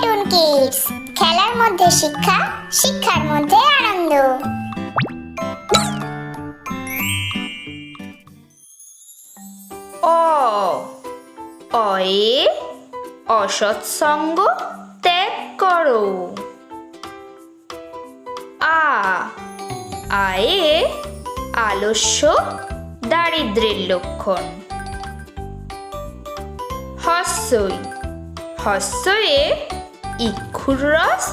Platoon kids, খেলার মধ্যে শিক্ষা, শিক্ষার মধ্যে আনন্দ। অ অয়ে অসৎসঙ্গ ত্যাগ করো। আ আয়ে আলস্য দারিদ্র্যের লক্ষণ। হস্যই হস্যয়ে ইক্ষুর রস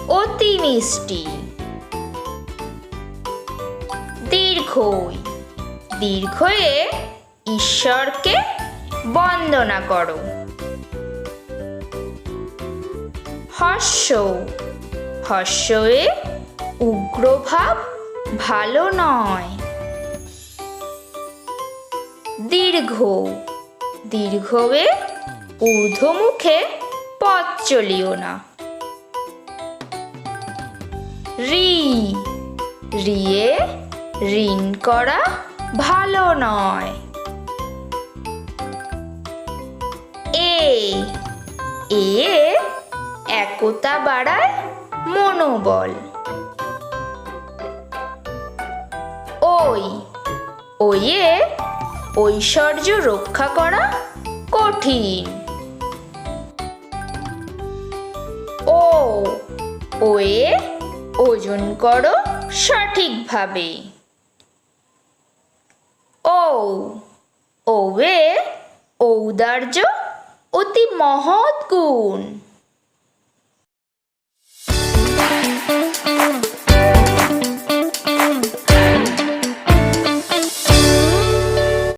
অতি মিষ্টি। দীর্ঘই দীর্ঘয়ে ঈশ্বরকে বন্দনা করো। হর্ষ হর্ষয়ে উগ্রভাব ভালো নয়। দীর্ঘ দীর্ঘয়ে ঊর্ধ্বমুখে পথ চলিও না। রি রিয়ে ঋণ করা ভালো নয়। এ এ একতা বাড়ায় মনোবল। ওই ওয়ে ঐশ্বর্য রক্ষা করা কঠিন। ও ওয়ে ওজন করো সঠিকভাবে। ও ওয়ে ঔদার্য অতি মহৎ গুণ।